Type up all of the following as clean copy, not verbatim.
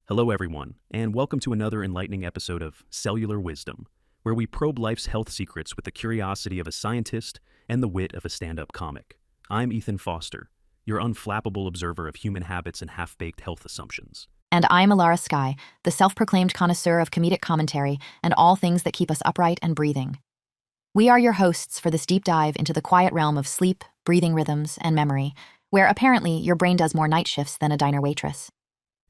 Hello, everyone, and welcome to another enlightening episode of Cellular Wisdom, where we probe life's health secrets with the curiosity of a scientist and the wit of a stand-up comic. I'm Ethan Foster, your unflappable observer of human habits and half-baked health assumptions. And I'm Alara Sky, the self-proclaimed connoisseur of comedic commentary and all things that keep us upright and breathing. We are your hosts for this deep dive into the quiet realm of sleep, breathing rhythms, and memory, where apparently your brain does more night shifts than a diner waitress.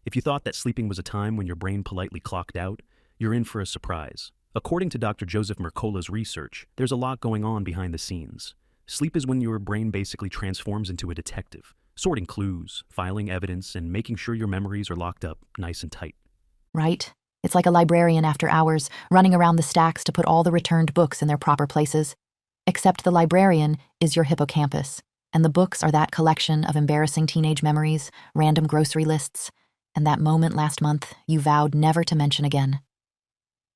If you thought that sleeping was a time when your brain politely clocked out, you're in for a surprise. According to Dr. Joseph Mercola's research, there's a lot going on behind the scenes. Sleep is when your brain basically transforms into a detective, sorting clues, filing evidence, and making sure your memories are locked up nice and tight. Right? It's like a librarian after hours, running around the stacks to put all the returned books in their proper places. Except the librarian is your hippocampus, and the books are that collection of embarrassing teenage memories, random grocery lists, and that moment last month you vowed never to mention again.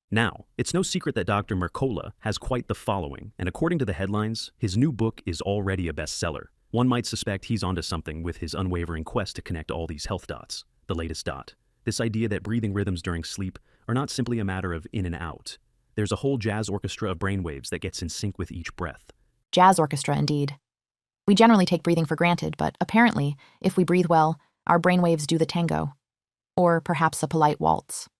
Now, it's no secret that Dr. Mercola has quite the following, and according to the headlines, his new book is already a bestseller. One might suspect he's onto something with his unwavering quest to connect all these health dots. The latest dot. This idea that breathing rhythms during sleep are not simply a matter of in and out. There's a whole jazz orchestra of brainwaves that gets in sync with each breath. Jazz orchestra, indeed. We generally take breathing for granted, but apparently, if we breathe well, our brainwaves do the tango. Or perhaps a polite waltz.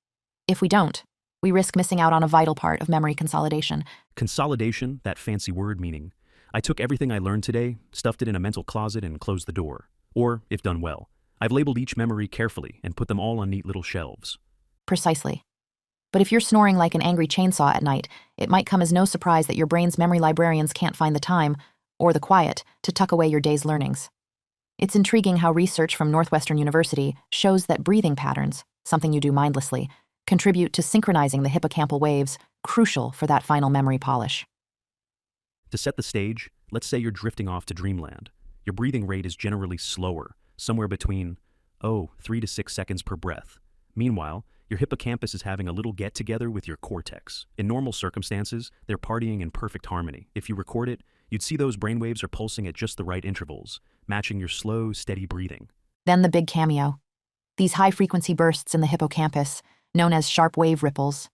If we don't, we risk missing out on a vital part of memory consolidation. Consolidation, that fancy word meaning, I took everything I learned today, stuffed it in a mental closet, and closed the door. Or, if done well, I've labeled each memory carefully and put them all on neat little shelves. Precisely. But if you're snoring like an angry chainsaw at night, it might come as no surprise that your brain's memory librarians can't find the time, or the quiet, to tuck away your day's learnings. It's intriguing how research from Northwestern University shows that breathing patterns, something you do mindlessly, contribute to synchronizing the hippocampal waves, crucial for that final memory polish. To set the stage, let's say you're drifting off to dreamland. Your breathing rate is generally slower, somewhere between, 3 to 6 seconds per breath. Meanwhile, your hippocampus is having a little get-together with your cortex. In normal circumstances, they're partying in perfect harmony. If you record it, you'd see those brainwaves are pulsing at just the right intervals, matching your slow, steady breathing. Then the big cameo. These high-frequency bursts in the hippocampus, known as sharp wave ripples.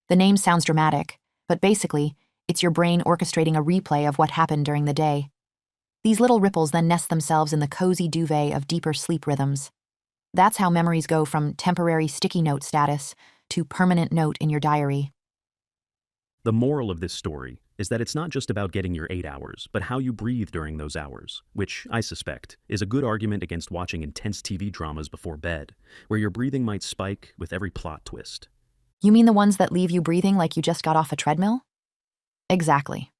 The name sounds dramatic, but basically, it's your brain orchestrating a replay of what happened during the day. These little ripples then nest themselves in the cozy duvet of deeper sleep rhythms. That's how memories go from temporary sticky note status to permanent note in your diary. The moral of this story is that it's not just about getting your 8 hours, but how you breathe during those hours, which, I suspect, is a good argument against watching intense TV dramas before bed, where your breathing might spike with every plot twist. You mean the ones that leave you breathing like you just got off a treadmill? Exactly.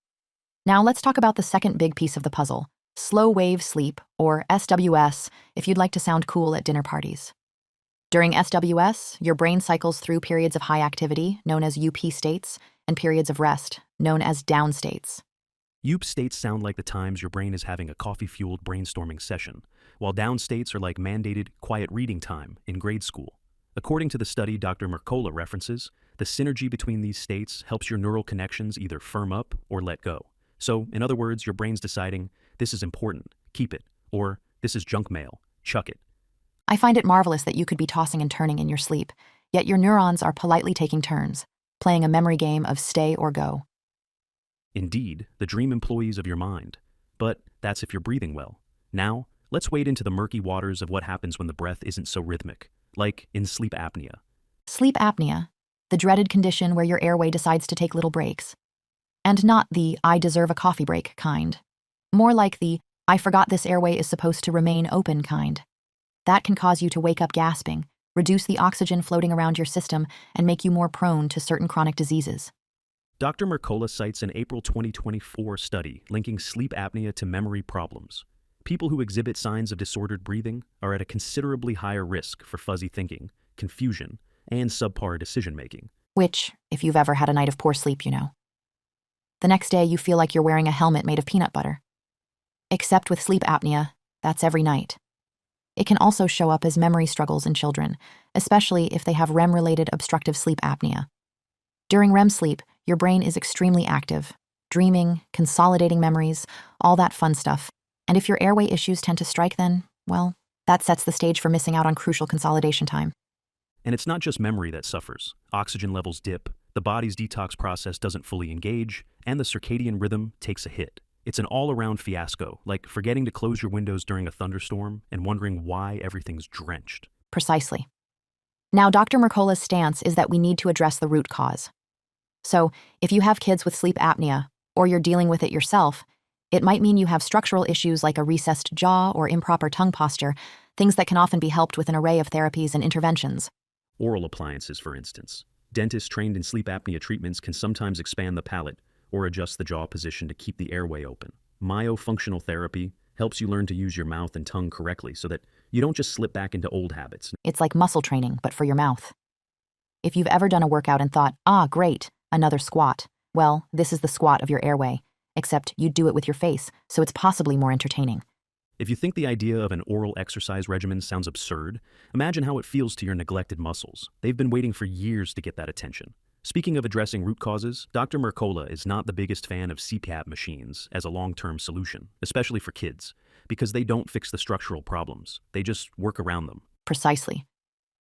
Now let's talk about the second big piece of the puzzle, slow wave sleep, or SWS, if you'd like to sound cool at dinner parties. During SWS, your brain cycles through periods of high activity, known as UP states, and periods of rest, known as down states. UP states sound like the times your brain is having a coffee-fueled brainstorming session, while down states are like mandated quiet reading time in grade school. According to the study Dr. Mercola references, the synergy between these states helps your neural connections either firm up or let go. So, in other words, your brain's deciding, this is important, keep it, or this is junk mail, chuck it. I find it marvelous that you could be tossing and turning in your sleep, yet your neurons are politely taking turns, playing a memory game of stay or go. Indeed, the dream employees of your mind. But that's if you're breathing well. Now, let's wade into the murky waters of what happens when the breath isn't so rhythmic, like in sleep apnea. Sleep apnea, the dreaded condition where your airway decides to take little breaks. And not the I deserve a coffee break kind. More like the I forgot this airway is supposed to remain open kind. That can cause you to wake up gasping, reduce the oxygen floating around your system, and make you more prone to certain chronic diseases. Dr. Mercola cites an April 2024 study linking sleep apnea to memory problems. People who exhibit signs of disordered breathing are at a considerably higher risk for fuzzy thinking, confusion, and subpar decision-making. Which, if you've ever had a night of poor sleep, you know. The next day, you feel like you're wearing a helmet made of peanut butter. Except with sleep apnea, that's every night. It can also show up as memory struggles in children, especially if they have REM-related obstructive sleep apnea. During REM sleep, your brain is extremely active, dreaming, consolidating memories, all that fun stuff. And if your airway issues tend to strike, then, well, that sets the stage for missing out on crucial consolidation time. And it's not just memory that suffers. Oxygen levels dip, the body's detox process doesn't fully engage, and the circadian rhythm takes a hit. It's an all-around fiasco, like forgetting to close your windows during a thunderstorm and wondering why everything's drenched. Precisely. Now, Dr. Mercola's stance is that we need to address the root cause. So, if you have kids with sleep apnea, or you're dealing with it yourself, it might mean you have structural issues like a recessed jaw or improper tongue posture, things that can often be helped with an array of therapies and interventions. Oral appliances, for instance. Dentists trained in sleep apnea treatments can sometimes expand the palate or adjust the jaw position to keep the airway open. Myofunctional therapy helps you learn to use your mouth and tongue correctly so that you don't just slip back into old habits. It's like muscle training, but for your mouth. If you've ever done a workout and thought, great, another squat, well, this is the squat of your airway, except you do it with your face, so it's possibly more entertaining. If you think the idea of an oral exercise regimen sounds absurd, imagine how it feels to your neglected muscles. They've been waiting for years to get that attention. Speaking of addressing root causes, Dr. Mercola is not the biggest fan of CPAP machines as a long-term solution, especially for kids, because they don't fix the structural problems. They just work around them. Precisely.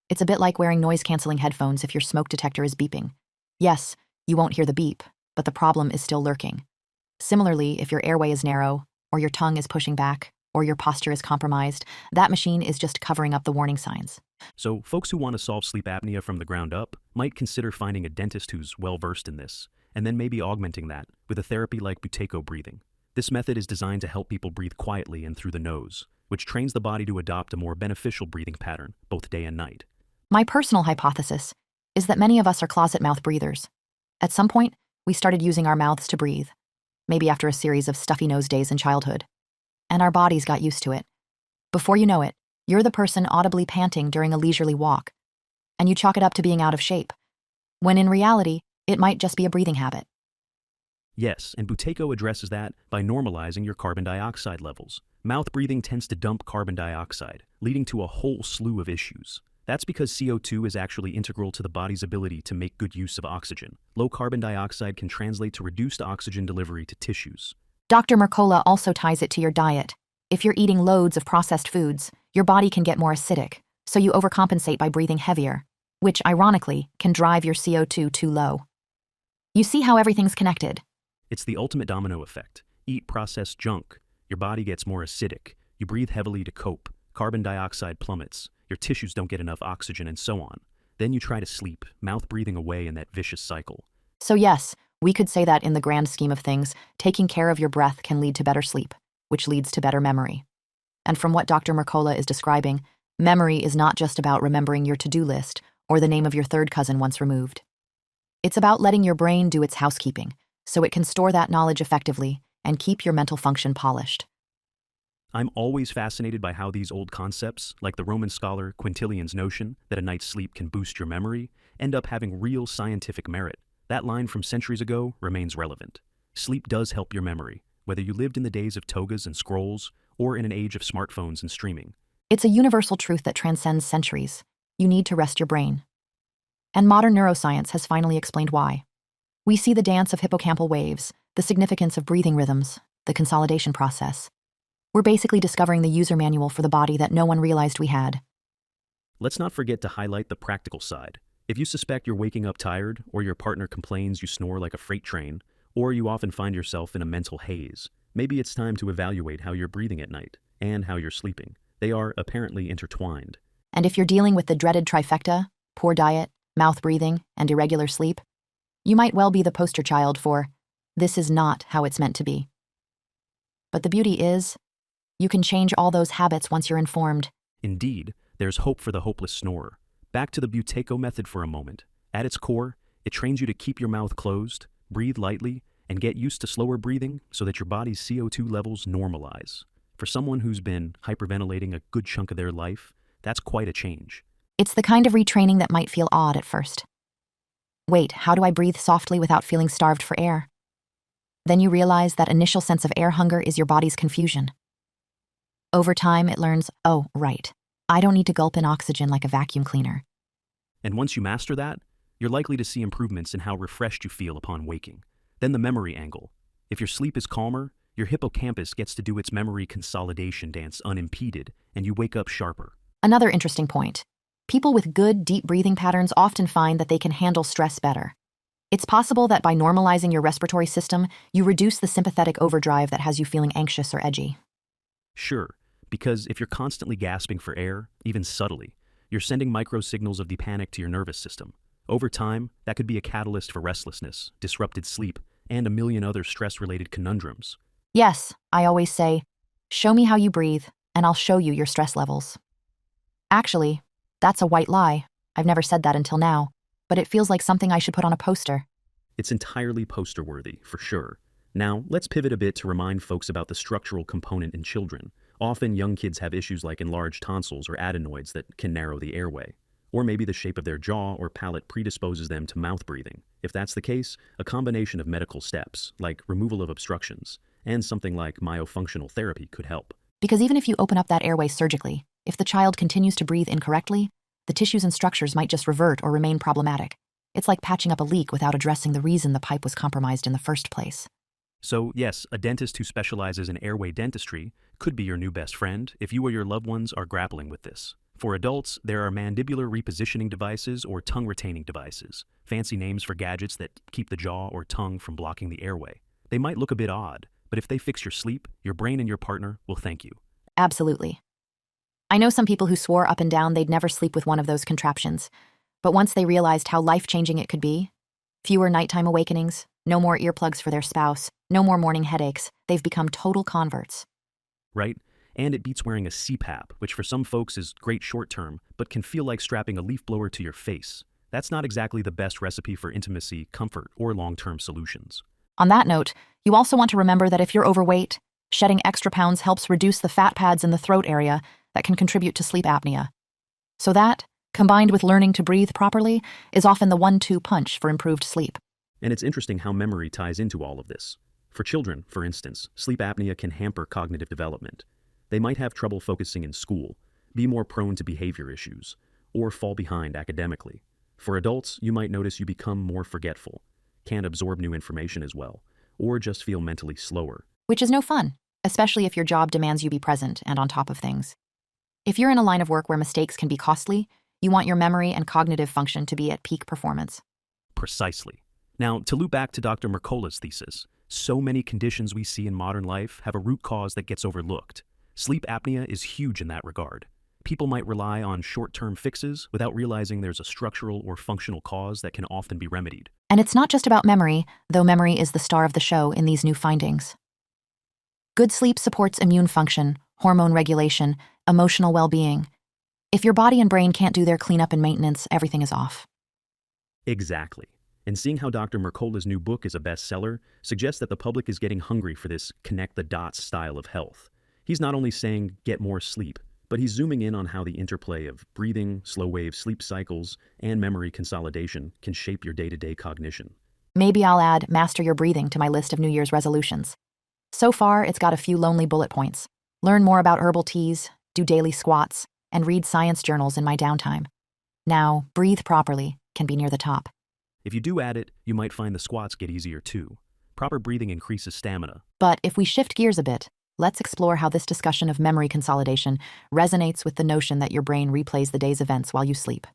It's a bit like wearing noise-canceling headphones if your smoke detector is beeping. Yes, you won't hear the beep, but the problem is still lurking. Similarly, if your airway is narrow, or your tongue is pushing back, or your posture is compromised, that machine is just covering up the warning signs. So, folks who want to solve sleep apnea from the ground up might consider finding a dentist who's well-versed in this, and then maybe augmenting that with a therapy like Buteyko breathing. This method is designed to help people breathe quietly and through the nose, which trains the body to adopt a more beneficial breathing pattern, both day and night. My personal hypothesis is that many of us are closet mouth breathers. At some point, we started using our mouths to breathe, maybe after a series of stuffy nose days in childhood. And our bodies got used to it. Before you know it, you're the person audibly panting during a leisurely walk, and you chalk it up to being out of shape, when in reality, it might just be a breathing habit. Yes, and Buteyko addresses that by normalizing your carbon dioxide levels. Mouth breathing tends to dump carbon dioxide, leading to a whole slew of issues. That's because CO2 is actually integral to the body's ability to make good use of oxygen. Low carbon dioxide can translate to reduced oxygen delivery to tissues. Dr. Mercola also ties it to your diet. If you're eating loads of processed foods, your body can get more acidic, so you overcompensate by breathing heavier, which, ironically, can drive your CO2 too low. You see how everything's connected? It's the ultimate domino effect. Eat processed junk. Your body gets more acidic. You breathe heavily to cope. Carbon dioxide plummets. Your tissues don't get enough oxygen, and so on. Then you try to sleep, mouth breathing away in that vicious cycle. So yes, we could say that in the grand scheme of things, taking care of your breath can lead to better sleep, which leads to better memory. And from what Dr. Mercola is describing, memory is not just about remembering your to-do list or the name of your third cousin once removed. It's about letting your brain do its housekeeping, so it can store that knowledge effectively and keep your mental function polished. I'm always fascinated by how these old concepts, like the Roman scholar Quintilian's notion that a night's sleep can boost your memory, end up having real scientific merit. That line from centuries ago remains relevant. Sleep does help your memory, whether you lived in the days of togas and scrolls or in an age of smartphones and streaming. It's a universal truth that transcends centuries. You need to rest your brain. And modern neuroscience has finally explained why. We see the dance of hippocampal waves, the significance of breathing rhythms, the consolidation process. We're basically discovering the user manual for the body that no one realized we had. Let's not forget to highlight the practical side. If you suspect you're waking up tired, or your partner complains you snore like a freight train, or you often find yourself in a mental haze, maybe it's time to evaluate how you're breathing at night and how you're sleeping. They are apparently intertwined. And if you're dealing with the dreaded trifecta, poor diet, mouth breathing, and irregular sleep, you might well be the poster child for, this is not how it's meant to be. But the beauty is, you can change all those habits once you're informed. Indeed, there's hope for the hopeless snorer. Back to the Buteyko method for a moment. At its core, it trains you to keep your mouth closed, breathe lightly, and get used to slower breathing so that your body's CO2 levels normalize. For someone who's been hyperventilating a good chunk of their life, that's quite a change. It's the kind of retraining that might feel odd at first. Wait, how do I breathe softly without feeling starved for air? Then you realize that initial sense of air hunger is your body's confusion. Over time, it learns, oh, right, I don't need to gulp in oxygen like a vacuum cleaner. And once you master that, you're likely to see improvements in how refreshed you feel upon waking. Then the memory angle. If your sleep is calmer, your hippocampus gets to do its memory consolidation dance unimpeded, and you wake up sharper. Another interesting point. People with good, deep breathing patterns often find that they can handle stress better. It's possible that by normalizing your respiratory system, you reduce the sympathetic overdrive that has you feeling anxious or edgy. Sure, because if you're constantly gasping for air, even subtly, you're sending micro signals of the panic to your nervous system. Over time, that could be a catalyst for restlessness, disrupted sleep, and a million other stress-related conundrums. Yes, I always say, show me how you breathe, and I'll show you your stress levels. Actually, that's a white lie. I've never said that until now, but it feels like something I should put on a poster. It's entirely poster-worthy, for sure. Now, let's pivot a bit to remind folks about the structural component in children. Often, young kids have issues like enlarged tonsils or adenoids that can narrow the airway. Or maybe the shape of their jaw or palate predisposes them to mouth breathing. If that's the case, a combination of medical steps, like removal of obstructions, and something like myofunctional therapy could help. Because even if you open up that airway surgically, if the child continues to breathe incorrectly, the tissues and structures might just revert or remain problematic. It's like patching up a leak without addressing the reason the pipe was compromised in the first place. So, yes, a dentist who specializes in airway dentistry could be your new best friend if you or your loved ones are grappling with this. For adults, there are mandibular repositioning devices or tongue-retaining devices, fancy names for gadgets that keep the jaw or tongue from blocking the airway. They might look a bit odd, but if they fix your sleep, your brain and your partner will thank you. Absolutely. I know some people who swore up and down they'd never sleep with one of those contraptions, but once they realized how life-changing it could be, fewer nighttime awakenings, no more earplugs for their spouse, no more morning headaches, they've become total converts. Right? And it beats wearing a CPAP, which for some folks is great short-term, but can feel like strapping a leaf blower to your face. That's not exactly the best recipe for intimacy, comfort, or long-term solutions. On that note, you also want to remember that if you're overweight, shedding extra pounds helps reduce the fat pads in the throat area that can contribute to sleep apnea. So that, combined with learning to breathe properly, is often the 1-2 punch for improved sleep. And it's interesting how memory ties into all of this. For children, for instance, sleep apnea can hamper cognitive development. They might have trouble focusing in school, be more prone to behavior issues, or fall behind academically. For adults, you might notice you become more forgetful, can't absorb new information as well, or just feel mentally slower. Which is no fun, especially if your job demands you be present and on top of things. If you're in a line of work where mistakes can be costly, you want your memory and cognitive function to be at peak performance. Precisely. Now, to loop back to Dr. Mercola's thesis, so many conditions we see in modern life have a root cause that gets overlooked. Sleep apnea is huge in that regard. People might rely on short-term fixes without realizing there's a structural or functional cause that can often be remedied. And it's not just about memory, though memory is the star of the show in these new findings. Good sleep supports immune function, hormone regulation, emotional well-being. If your body and brain can't do their cleanup and maintenance, everything is off. Exactly. And seeing how Dr. Mercola's new book is a bestseller suggests that the public is getting hungry for this connect-the-dots style of health. He's not only saying get more sleep, but he's zooming in on how the interplay of breathing, slow-wave sleep cycles, and memory consolidation can shape your day-to-day cognition. Maybe I'll add master your breathing to my list of New Year's resolutions. So far, it's got a few lonely bullet points. Learn more about herbal teas, do daily squats, and read science journals in my downtime. Now, breathe properly can be near the top. If you do add it, you might find the squats get easier too. Proper breathing increases stamina. But if we shift gears a bit, let's explore how this discussion of memory consolidation resonates with the notion that your brain replays the day's events while you sleep.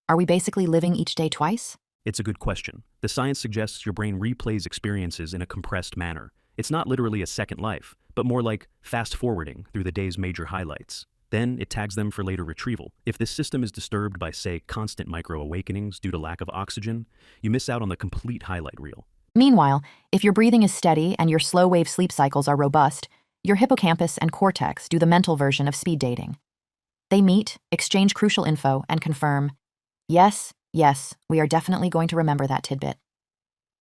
Are we basically living each day twice? It's a good question. The science suggests your brain replays experiences in a compressed manner. It's not literally a second life, but more like fast-forwarding through the day's major highlights. Then it tags them for later retrieval. If this system is disturbed by, say, constant micro-awakenings due to lack of oxygen, you miss out on the complete highlight reel. Meanwhile, if your breathing is steady and your slow-wave sleep cycles are robust, your hippocampus and cortex do the mental version of speed dating. They meet, exchange crucial info, and confirm, yes, we are definitely going to remember that tidbit.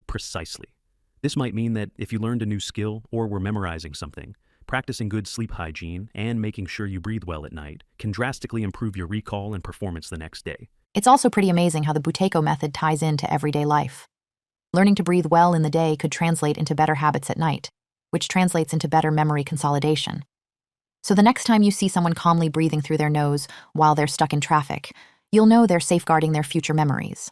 Precisely. This might mean that if you learned a new skill or were memorizing something, practicing good sleep hygiene and making sure you breathe well at night can drastically improve your recall and performance the next day. It's also pretty amazing how the Buteyko method ties into everyday life. Learning to breathe well in the day could translate into better habits at night, which translates into better memory consolidation. So the next time you see someone calmly breathing through their nose while they're stuck in traffic, you'll know they're safeguarding their future memories.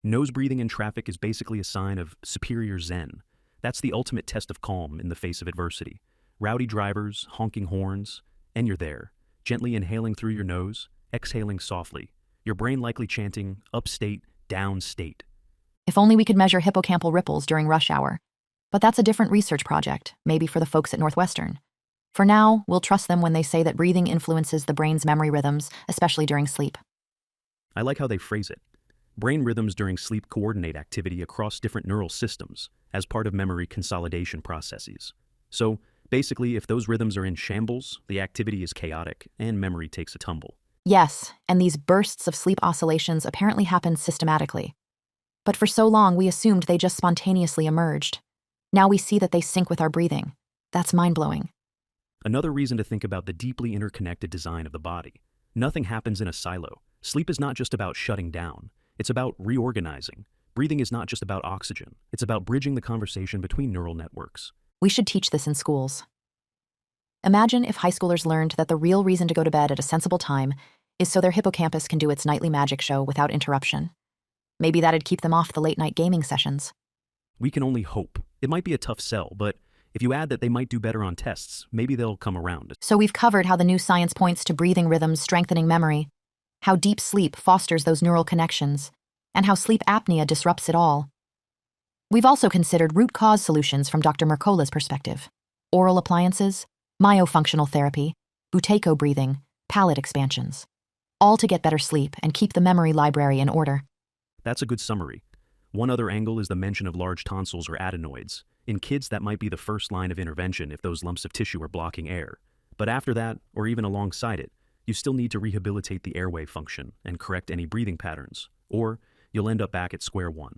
Nose breathing in traffic is basically a sign of superior zen. That's the ultimate test of calm in the face of adversity. Rowdy drivers, honking horns, and you're there, gently inhaling through your nose, exhaling softly, your brain likely chanting upstate, downstate. If only we could measure hippocampal ripples during rush hour. But that's a different research project, maybe for the folks at Northwestern. For now, we'll trust them when they say that breathing influences the brain's memory rhythms, especially during sleep. I like how they phrase it. Brain rhythms during sleep coordinate activity across different neural systems as part of memory consolidation processes. So, basically, if those rhythms are in shambles, the activity is chaotic and memory takes a tumble. Yes, and these bursts of sleep oscillations apparently happen systematically. But for so long, we assumed they just spontaneously emerged. Now we see that they sync with our breathing. That's mind-blowing. Another reason to think about the deeply interconnected design of the body. Nothing happens in a silo. Sleep is not just about shutting down. It's about reorganizing. Breathing is not just about oxygen. It's about bridging the conversation between neural networks. We should teach this in schools. Imagine if high schoolers learned that the real reason to go to bed at a sensible time is so their hippocampus can do its nightly magic show without interruption. Maybe that'd keep them off the late-night gaming sessions. We can only hope. It might be a tough sell, but if you add that they might do better on tests, maybe they'll come around. So we've covered how the new science points to breathing rhythms strengthening memory, how deep sleep fosters those neural connections, and how sleep apnea disrupts it all. We've also considered root cause solutions from Dr. Mercola's perspective: oral appliances, myofunctional therapy, Buteyko breathing, palate expansions, all to get better sleep and keep the memory library in order. That's a good summary. One other angle is the mention of large tonsils or adenoids. In kids, that might be the first line of intervention if those lumps of tissue are blocking air. But after that, or even alongside it, you still need to rehabilitate the airway function and correct any breathing patterns, or you'll end up back at square one.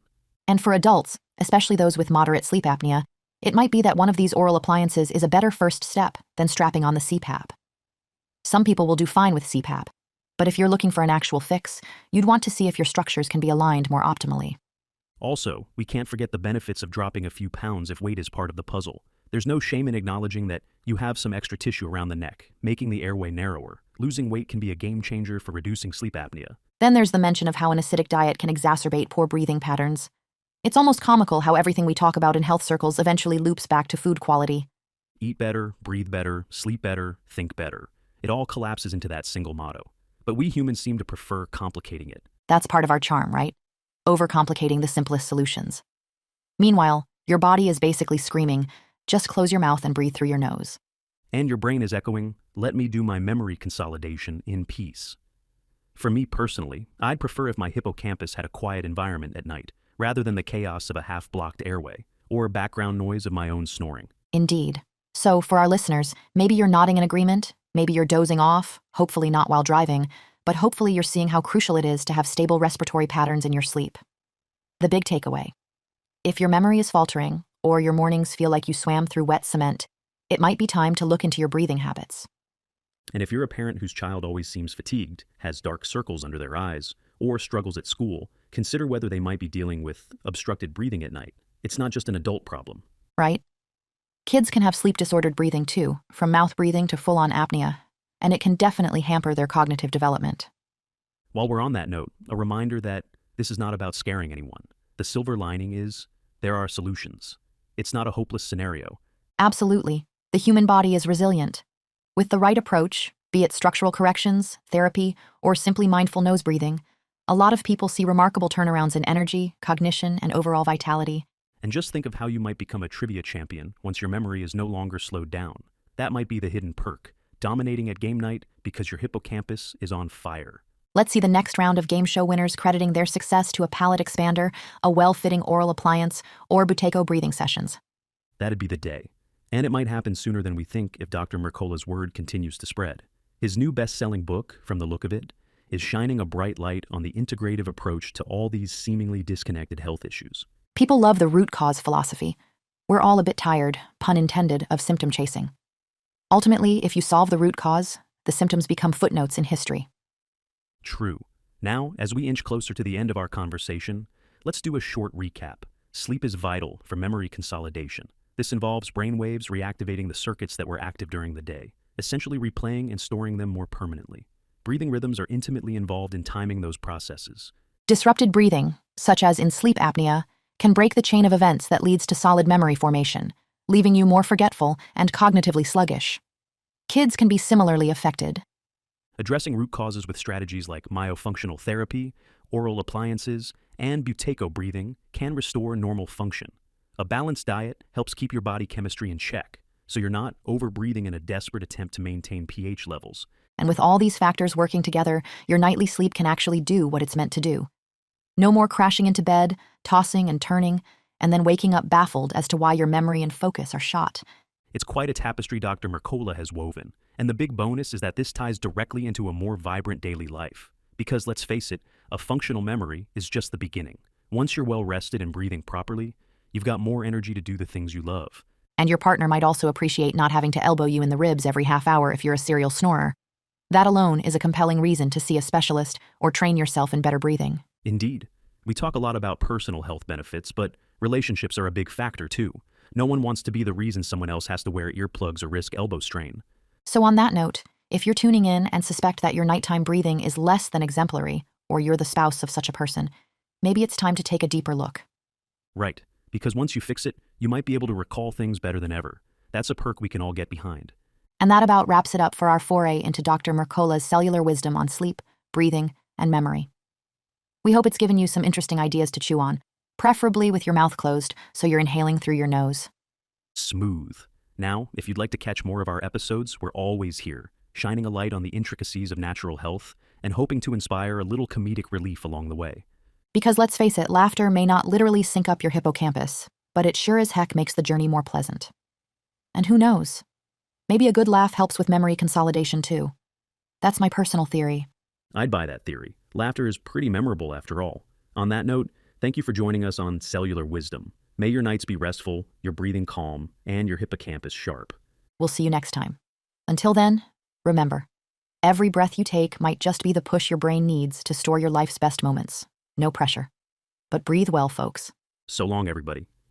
And for adults, especially those with moderate sleep apnea, it might be that one of these oral appliances is a better first step than strapping on the CPAP. Some people will do fine with CPAP, but if you're looking for an actual fix, you'd want to see if your structures can be aligned more optimally. Also, we can't forget the benefits of dropping a few pounds if weight is part of the puzzle. There's no shame in acknowledging that you have some extra tissue around the neck, making the airway narrower. Losing weight can be a game changer for reducing sleep apnea. Then there's the mention of how an acidic diet can exacerbate poor breathing patterns. It's almost comical how everything we talk about in health circles eventually loops back to food quality. Eat better, breathe better, sleep better, think better. It all collapses into that single motto. But we humans seem to prefer complicating it. That's part of our charm, right? Overcomplicating the simplest solutions. Meanwhile, your body is basically screaming, just close your mouth and breathe through your nose. And your brain is echoing, let me do my memory consolidation in peace. For me personally, I'd prefer if my hippocampus had a quiet environment at night, rather than the chaos of a half-blocked airway, or background noise of my own snoring. Indeed. So, for our listeners, maybe you're nodding in agreement, maybe you're dozing off, hopefully not while driving, but hopefully you're seeing how crucial it is to have stable respiratory patterns in your sleep. The big takeaway: if your memory is faltering, or your mornings feel like you swam through wet cement, it might be time to look into your breathing habits. And if you're a parent whose child always seems fatigued, has dark circles under their eyes, or struggles at school, consider whether they might be dealing with obstructed breathing at night. It's not just an adult problem. Right? Kids can have sleep-disordered breathing too, from mouth breathing to full-on apnea, and it can definitely hamper their cognitive development. While we're on that note, a reminder that this is not about scaring anyone. The silver lining is there are solutions. It's not a hopeless scenario. Absolutely. The human body is resilient. With the right approach, be it structural corrections, therapy, or simply mindful nose breathing, a lot of people see remarkable turnarounds in energy, cognition, and overall vitality. And just think of how you might become a trivia champion once your memory is no longer slowed down. That might be the hidden perk, dominating at game night because your hippocampus is on fire. Let's see the next round of game show winners crediting their success to a palate expander, a well-fitting oral appliance, or Buteyko breathing sessions. That'd be the day. And it might happen sooner than we think if Dr. Mercola's word continues to spread. His new best-selling book, from the look of it, is shining a bright light on the integrative approach to all these seemingly disconnected health issues. People love the root cause philosophy. We're all a bit tired, pun intended, of symptom chasing. Ultimately, if you solve the root cause, the symptoms become footnotes in history. True. Now, as we inch closer to the end of our conversation, let's do a short recap. Sleep is vital for memory consolidation. This involves brainwaves reactivating the circuits that were active during the day, essentially replaying and storing them more permanently. Breathing rhythms are intimately involved in timing those processes. Disrupted breathing, such as in sleep apnea, can break the chain of events that leads to solid memory formation, leaving you more forgetful and cognitively sluggish. Kids can be similarly affected. Addressing root causes with strategies like myofunctional therapy, oral appliances, and buteyko breathing can restore normal function. A balanced diet helps keep your body chemistry in check, so you're not overbreathing in a desperate attempt to maintain pH levels. And with all these factors working together, your nightly sleep can actually do what it's meant to do. No more crashing into bed, tossing and turning, and then waking up baffled as to why your memory and focus are shot. It's quite a tapestry Dr. Mercola has woven, and the big bonus is that this ties directly into a more vibrant daily life. Because let's face it, a functional memory is just the beginning. Once you're well rested and breathing properly, you've got more energy to do the things you love. And your partner might also appreciate not having to elbow you in the ribs every half hour if you're a serial snorer. That alone is a compelling reason to see a specialist or train yourself in better breathing. Indeed. We talk a lot about personal health benefits, but relationships are a big factor too. No one wants to be the reason someone else has to wear earplugs or risk elbow strain. So on that note, if you're tuning in and suspect that your nighttime breathing is less than exemplary, or you're the spouse of such a person, maybe it's time to take a deeper look. Right, because once you fix it, you might be able to recall things better than ever. That's a perk we can all get behind. And that about wraps it up for our foray into Dr. Mercola's cellular wisdom on sleep, breathing, and memory. We hope it's given you some interesting ideas to chew on, preferably with your mouth closed so you're inhaling through your nose. Smooth. Now, if you'd like to catch more of our episodes, we're always here, shining a light on the intricacies of natural health and hoping to inspire a little comedic relief along the way. Because let's face it, laughter may not literally sync up your hippocampus, but it sure as heck makes the journey more pleasant. And who knows? Maybe a good laugh helps with memory consolidation too. That's my personal theory. I'd buy that theory. Laughter is pretty memorable after all. On that note, thank you for joining us on Cellular Wisdom. May your nights be restful, your breathing calm, and your hippocampus sharp. We'll see you next time. Until then, remember, every breath you take might just be the push your brain needs to store your life's best moments. No pressure. But breathe well, folks. So long, everybody.